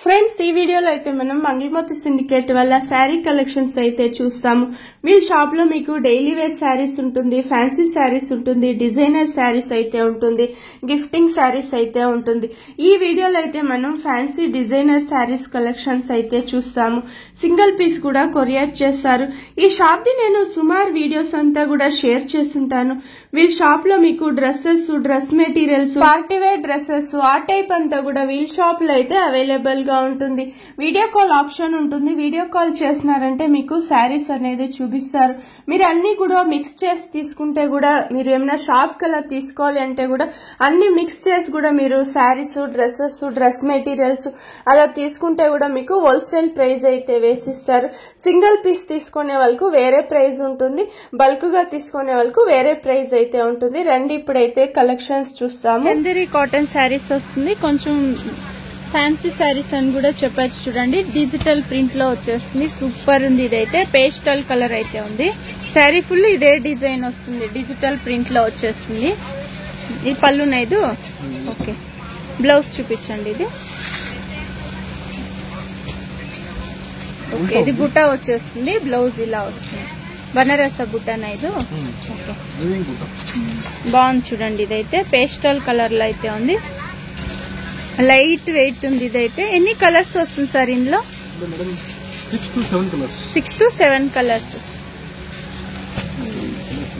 Friends ఈ వీడియోలో అయితే మనం మంగళమతి సిండికేట్ వల్ల శారీ కలెక్షన్స్ అయితే చూస్తాము. వీళ్ళ షాప్ లో మీకు డైలీ వేర్ శారీస్ ఉంటుంది, ఫ్యాన్సీ శారీస్ ఉంటుంది, డిజైనర్ శారీస్ అయితే ఉంటుంది, గిఫ్టింగ్ శారీస్ అయితే ఉంటుంది. ఈ వీడియోలో అయితే మనం ఫ్యాన్సీ డిజైనర్ శారీస్ కలెక్షన్స్ అయితే చూస్తాము. సింగిల్ పీస్ కూడా కొరియర్ చేస్తారు. ఈ షాప్ ది నేను సుమారు వీడియోస్ అంతా కూడా షేర్ చేస్తుంటాను. వీళ్ళ షాప్ లో మీకు dresses, dress materials, party wear dresses ఆ టైప్ అంతా కూడా వీళ్ళ షాప్ లో అయితే అవైలబుల్ గా ఉంటుంది. వీడియో కాల్ ఆప్షన్ ఉంటుంది. వీడియో కాల్ చేసినారంటే మీకు శారీస్ అనేది చూపిస్తారు. మీరు అన్ని కూడా మిక్స్ చేసి తీసుకుంటే కూడా, మీరు ఏమైనా షాప్ కల్లా తీసుకోవాలి అంటే కూడా అన్ని మిక్స్ చేసి కూడా మీరు శారీస్, డ్రెస్సెస్, డ్రెస్ మెటీరియల్స్ అలా తీసుకుంటే కూడా మీకు హోల్సేల్ ప్రైస్ అయితే వేసిస్తారు. సింగిల్ పీస్ తీసుకునే వాళ్ళకు వేరే ప్రైస్ ఉంటుంది, బల్క్ గా తీసుకునే వాళ్ళకు వేరే ప్రైస్ అయితే ఉంటుంది. రండి ఇప్పుడైతే కలెక్షన్స్ చూస్తాము. చందేరి కాటన్ శారీస్ వస్తుంది, కొంచెం ఫ్యాన్సీ శారీస్ అని కూడా చెప్పచ్చు. చూడండి, డిజిటల్ ప్రింట్ లో వచ్చేస్తుంది. సూపర్ ఉంది. ఇదైతే పేస్టల్ కలర్ అయితే ఉంది. శారీ ఫుల్ ఇదే డిజైన్ వస్తుంది, డిజిటల్ ప్రింట్ లో వచ్చేస్తుంది. ఇది పళ్ళు నైదు. ఓకే, బ్లౌజ్ చూపించండి. ఇది ఓకే, ఇది బుట్ట వచ్చేస్తుంది. బ్లౌజ్ ఇలా వస్తుంది. బనారస బుట్ట నైదు. ఓకే, బాగుంది. చూడండి, ఇదైతే పేస్టల్ కలర్ లో అయితే ఉంది. లైట్ వెయిట్ ఉంది. ఇదైతే ఎన్ని కలర్స్ వస్తుంది సార్ ఇందులో? 6 to 7 కలర్స్.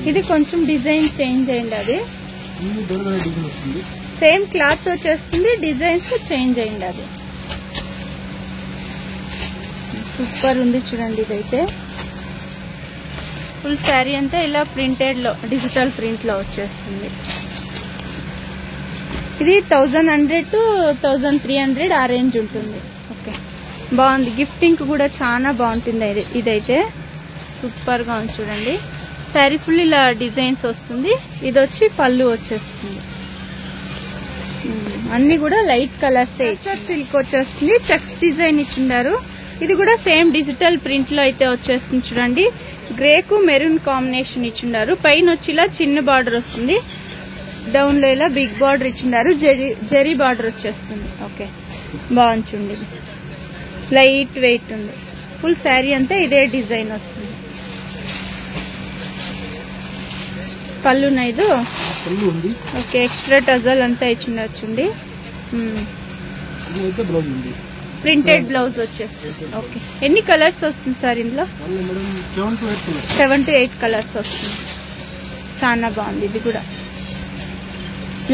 ఇది కొంచెం డిజైన్ చేంజ్ అయింది. అది సేమ్ క్లాత్ వచ్చేస్తుంది, డిజైన్స్ చేంజ్ అయింది. అది సూపర్ ఉంది. చూడండి, ఇదైతే ఫుల్ శారీ అంతా ఇలా ప్రింటెడ్ లో, డిజిటల్ ప్రింట్ లో వచ్చేస్తుంది. ఇది 1100 to 1300 ఆ రేంజ్ ఉంటుంది. ఓకే, బాగుంది. గిఫ్టింగ్ కూడా చాలా బాగుంటుంది. ఇదైతే సూపర్ గా ఉంది. చూడండి, శారీ ఫుల్ ఇలా డిజైన్స్ వస్తుంది. ఇది వచ్చి పళ్ళు వచ్చేస్తుంది. అన్ని కూడా లైట్ కలర్స్. సిల్క్ వచ్చేస్తుంది. చెక్స్ డిజైన్ ఇచ్చిండారు. ఇది కూడా సేమ్ డిజిటల్ ప్రింట్ లో అయితే వచ్చేస్తుంది. చూడండి, గ్రే కు మెరూన్ కాంబినేషన్ ఇచ్చిండారు. పైన వచ్చి ఇలా చిన్న బార్డర్ వస్తుంది, డౌన్ లో ఇలా బిగ్ బార్డర్ ఇచ్చిండారు. జరీ బార్డర్ వచ్చేస్తుంది. ఓకే, బాగుంది. చూడండి, లైట్ వెయిట్ ఉంది. ఫుల్ శారీ అంతా ఇదే డిజైన్ వస్తుంది. పళ్ళు నైదు. ఓకే, ఎక్స్ట్రా టజల్ అంతా ఇచ్చినారు. చూడండి, ప్రింటెడ్ బ్లౌజ్ వచ్చేస్తుంది. ఓకే, ఎన్ని కలర్స్ వస్తుంది సార్ ఇందులో? 7 to 8 కలర్స్ వస్తుంది. చాలా బాగుంది. ఇది కూడా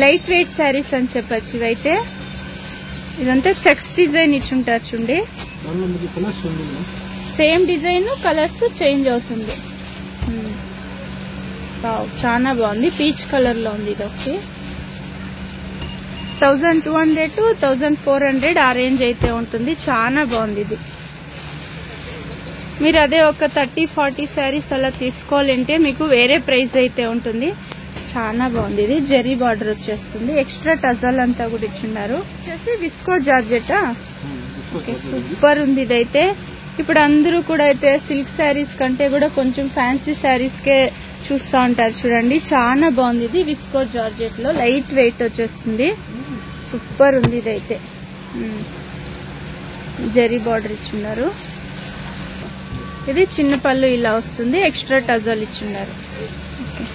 లైట్ వెయిట్ శారీస్ అని చెప్పచ్చు. ఇవైతే ఇదంతా చెక్స్ డిజైన్ ఇచ్చుంటారు. చూడండి, సేమ్ డిజైన్, కలర్స్ చేంజ్ అవుతుంది. చాలా బాగుంది. పీచ్ కలర్ లో ఉంది. ఇది ఓకే, 1200 to 1400 ఆ రేంజ్ అయితే ఉంటుంది. చాలా బాగుంది. ఇది మీరు అదే ఒక 30-40 శారీస్ అలా తీసుకోవాలంటే మీకు వేరే ప్రైస్ అయితే ఉంటుంది. చాలా బాగుంది. ఇది జరీ బార్డర్ వచ్చేస్తుంది. ఎక్స్ట్రా టజల్ అంతా కూడా ఇచ్చున్నారు. వచ్చేసి విస్కో జార్జెటా. ఓకే, సూపర్ ఉంది. ఇదైతే ఇప్పుడు అందరూ కూడా అయితే సిల్క్ శారీస్ కంటే కూడా కొంచెం ఫ్యాన్సీ శారీస్ కే చూస్తూ ఉంటారు. చూడండి, చాలా బాగుంది. ఇది విస్కో జార్జెట్ లో లైట్ వెయిట్ వచ్చేస్తుంది. సూపర్ ఉంది. ఇదైతే జరీ బార్డర్ ఇచ్చున్నారు. ఇది చిన్న పళ్ళు ఇలా వస్తుంది. ఎక్స్ట్రా టజల్ ఇచ్చున్నారు. ఓకే,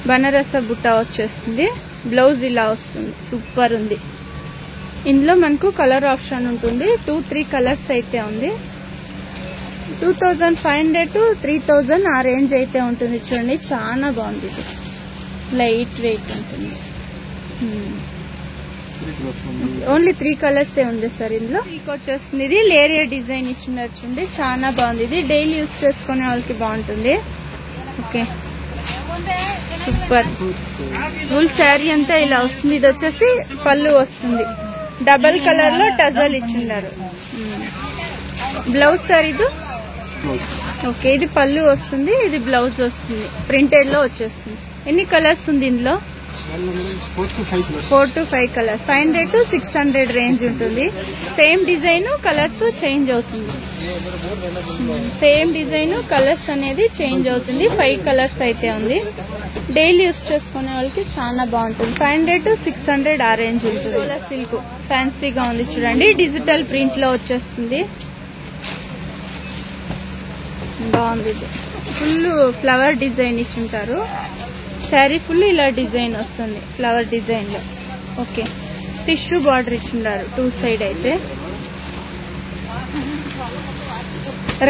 బనారస బుట్ట వచ్చేస్తుంది. బ్లౌజ్ ఇలా వస్తుంది. సూపర్ ఉంది. ఇందులో మనకు కలర్ ఆప్షన్ ఉంటుంది. 2-3 కలర్స్ అయితే ఉంది. 2500 to 3000 ఆ రేంజ్ అయితే ఉంటుంది. చూడండి, చాలా బాగుంది. ఇది లైట్ వెయిట్ ఉంటుంది. ఓన్లీ 3 కలర్స్ ఉంది సార్ ఇందులో. వచ్చేస్తుంది. ఇది లేరియా డిజైన్ ఇచ్చినారు. చూడండి, చాలా బాగుంది. ఇది డైలీ యూజ్ చేసుకునే వాళ్ళకి బాగుంటుంది. Okay, super. ఫుల్ శారీ అంతా ఇలా వస్తుంది. ఇది వచ్చేసి పళ్ళు వస్తుంది. డబల్ కలర్ లో టజల్ ఇచ్చిన్నారు. బ్లౌజ్ సార్ ఇది. ఓకే, ఇది పళ్ళు వస్తుంది. ఇది బ్లౌజ్ వస్తుంది. ప్రింటెడ్ లో వచ్చేస్తుంది. ఎన్ని కలర్స్ ఉంది ఇందులో? 4 to 5 కలర్స్. 500 to 600 రేంజ్ ఉంటుంది. సేమ్ డిజైన్, కలర్స్ చేంజ్ అవుతుంది. సేమ్ డిజైన్, కలర్స్ అనేది చేంజ్ అవుతుంది. 5 కలర్స్ అయితే ఉంది. డైలీ యూస్ చేసుకునే వాళ్ళకి చాలా బాగుంటుంది. 500 to 600 ఆ రేంజ్ ఉంటుంది. సిల్క్ ఫ్యాన్సీగా ఉంది చూడండి, డిజిటల్ ప్రింట్ లో వచ్చేస్తుంది. బాగుంది. ఫుల్ ఫ్లవర్ డిజైన్ ఇచ్చుంటారు. శారీ ఫుల్ ఇలా డిజైన్ వస్తుంది ఫ్లవర్ డిజైన్ లో. ఓకే, టిష్యూ బార్డర్ ఇచ్చిండారు 2 సైడ్. అయితే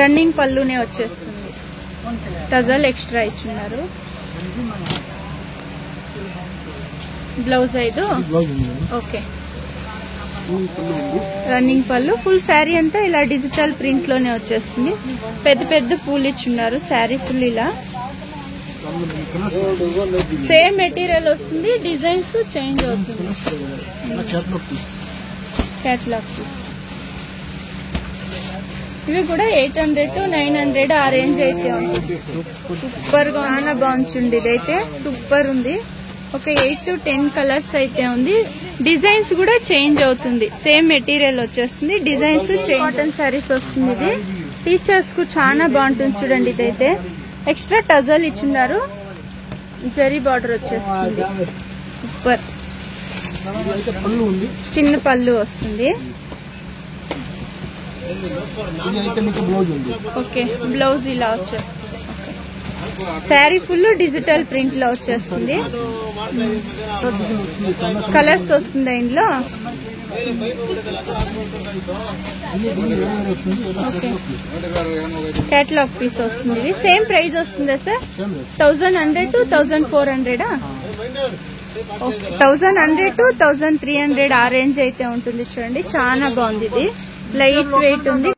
రన్నింగ్ పళ్ళునే వచ్చేస్తుంది. టజల్ ఎక్స్ట్రా ఇచ్చున్నారు. బ్లౌజ్ ఐదు. ఓకే, రన్నింగ్ పళ్ళు. ఫుల్ శారీ అంతా ఇలా డిజిటల్ ప్రింట్ లోనే వచ్చేస్తుంది. పెద్ద పెద్ద పూలు ఇచ్చున్నారు. శారీ ఫుల్ ఇలా సేమ్ మెటీరియల్ వస్తుంది, డిజైన్స్ చేంజ్ అవుతుంది. క్యాటలాగ్ ఇవి కూడా 800 to 900 ఆ రేంజ్ అయితే ఉంటుంది. సూపర్ గా చాలా బాగుంది. ఇదైతే సూపర్ ఉంది. ఒక 8 to 10 కలర్స్ అయితే ఉంది. డిజైన్స్ కూడా చేంజ్ అవుతుంది. సేమ్ మెటీరియల్ వచ్చేస్తుంది, డిజైన్స్ కాటన్ శారీస్ వస్తుంది. ఇది టీచర్స్ కు చాలా బాగుంటుంది చూడండి. ఇదైతే ఎక్స్ట్రా టజల్ ఇచ్చున్నారు. జరీ బార్డర్ వచ్చేస్తుంది. సూపర్. చిన్న పళ్ళు వస్తుంది. ఓకే, బ్లౌజ్ ఇలా వచ్చేస్తుంది. శారీ ఫుల్ డిజిటల్ ప్రింట్ లో వచ్చేస్తుంది. కలర్స్ వస్తుంది ఇందులో. కేటలాగ్ పీస్ వస్తుంది. ఇది సేమ్ ప్రైస్ వస్తుందా సార్? 1100 to 1400. 1100 to 1300 ఆ రేంజ్ అయితే ఉంటుంది చూడండి. చాలా బాగుంది. ఇది లైట్ వెయిట్ ఉంది.